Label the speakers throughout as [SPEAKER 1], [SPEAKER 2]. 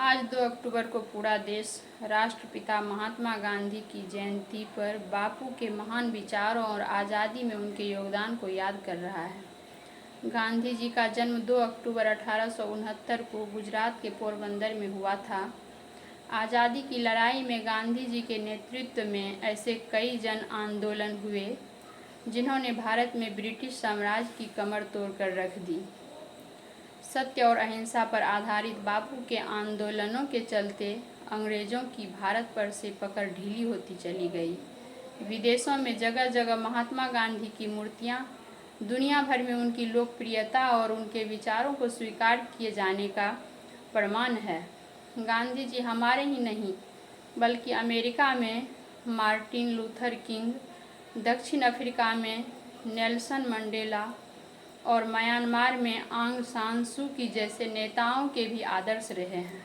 [SPEAKER 1] आज 2 अक्टूबर को पूरा देश राष्ट्रपिता महात्मा गांधी की जयंती पर बापू के महान विचारों और आज़ादी में उनके योगदान को याद कर रहा है। गांधी जी का जन्म 2 अक्टूबर 1869 को गुजरात के पोरबंदर में हुआ था। आज़ादी की लड़ाई में गांधी जी के नेतृत्व में ऐसे कई जन आंदोलन हुए जिन्होंने भारत में ब्रिटिश साम्राज्य की कमर तोड़कर रख दी। सत्य और अहिंसा पर आधारित बापू के आंदोलनों के चलते अंग्रेज़ों की भारत पर से पकड़ ढीली होती चली गई। विदेशों में जगह जगह महात्मा गांधी की मूर्तियां दुनिया भर में उनकी लोकप्रियता और उनके विचारों को स्वीकार किए जाने का प्रमाण है। गांधी जी हमारे ही नहीं बल्कि अमेरिका में मार्टिन लूथर किंग, दक्षिण अफ्रीका में नेल्सन मंडेला और म्यांमार में आंग सान सू की जैसे नेताओं के भी आदर्श रहे हैं।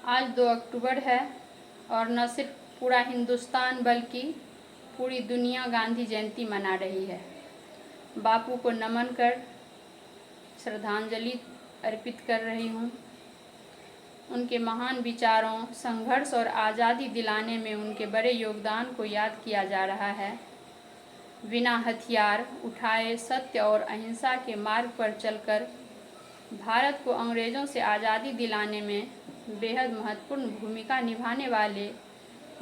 [SPEAKER 1] आज 2 अक्टूबर है और न सिर्फ पूरा हिंदुस्तान बल्कि पूरी दुनिया गांधी जयंती मना रही है। बापू को नमन कर श्रद्धांजलि अर्पित कर रही हूँ। उनके महान विचारों, संघर्ष और आज़ादी दिलाने में उनके बड़े योगदान को याद किया जा रहा है। बिना हथियार उठाए सत्य और अहिंसा के मार्ग पर चलकर भारत को अंग्रेज़ों से आज़ादी दिलाने में बेहद महत्वपूर्ण भूमिका निभाने वाले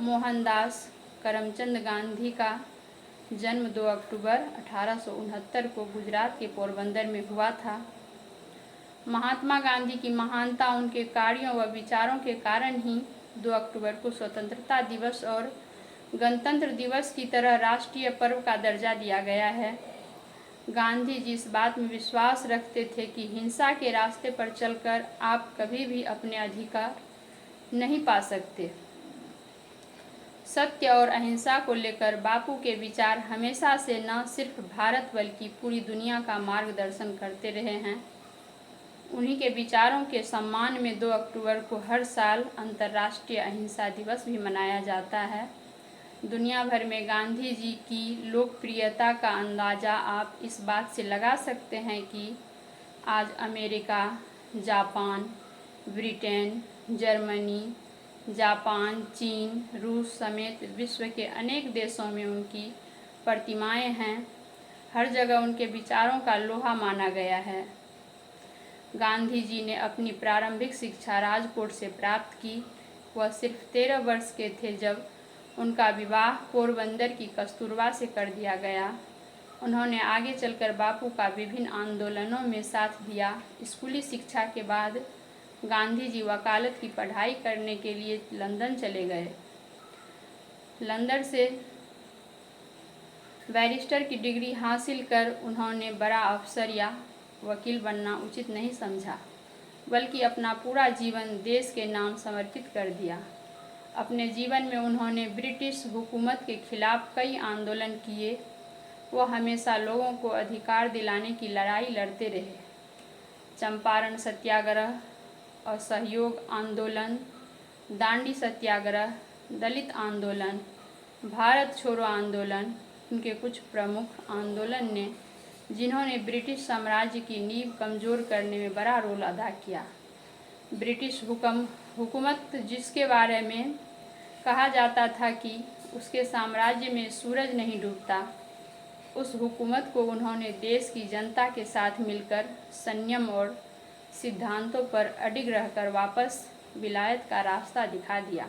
[SPEAKER 1] मोहनदास करमचंद गांधी का जन्म 2 अक्टूबर 1869 को गुजरात के पोरबंदर में हुआ था। महात्मा गांधी की महानता उनके कार्यों व विचारों के कारण ही 2 अक्टूबर को स्वतंत्रता दिवस और गणतंत्र दिवस की तरह राष्ट्रीय पर्व का दर्जा दिया गया है। गांधी जी इस बात में विश्वास रखते थे कि हिंसा के रास्ते पर चलकर आप कभी भी अपने अधिकार नहीं पा सकते। सत्य और अहिंसा को लेकर बापू के विचार हमेशा से न सिर्फ भारत बल्कि पूरी दुनिया का मार्गदर्शन करते रहे हैं। उन्हीं के विचारों के सम्मान में 2 अक्टूबर को हर साल अंतर्राष्ट्रीय अहिंसा दिवस भी मनाया जाता है। दुनिया भर में गांधी जी की लोकप्रियता का अंदाज़ा आप इस बात से लगा सकते हैं कि आज अमेरिका, जापान, ब्रिटेन, जर्मनी, चीन, रूस समेत विश्व के अनेक देशों में उनकी प्रतिमाएं हैं। हर जगह उनके विचारों का लोहा माना गया है। गांधी जी ने अपनी प्रारंभिक शिक्षा राजकोट से प्राप्त की। वह सिर्फ 13 वर्ष के थे जब उनका विवाह पोरबंदर की कस्तूरबा से कर दिया गया। उन्होंने आगे चलकर बापू का विभिन्न आंदोलनों में साथ दिया। स्कूली शिक्षा के बाद गांधी जी वकालत की पढ़ाई करने के लिए लंदन चले गए। लंदन से बैरिस्टर की डिग्री हासिल कर उन्होंने बड़ा अफसर या वकील बनना उचित नहीं समझा, बल्कि अपना पूरा जीवन देश के नाम समर्पित कर दिया। अपने जीवन में उन्होंने ब्रिटिश हुकूमत के खिलाफ कई आंदोलन किए। वो हमेशा लोगों को अधिकार दिलाने की लड़ाई लड़ते रहे। चंपारण सत्याग्रह, असहयोग आंदोलन, दांडी सत्याग्रह, दलित आंदोलन, भारत छोड़ो आंदोलन उनके कुछ प्रमुख आंदोलन ने जिन्होंने ब्रिटिश साम्राज्य की नींव कमज़ोर करने में बड़ा रोल अदा किया। ब्रिटिश हुकूमत जिसके बारे में कहा जाता था कि उसके साम्राज्य में सूरज नहीं डूबता, उस हुकूमत को उन्होंने देश की जनता के साथ मिलकर संयम और सिद्धांतों पर अडिग रहकर वापस विलायत का रास्ता दिखा दिया।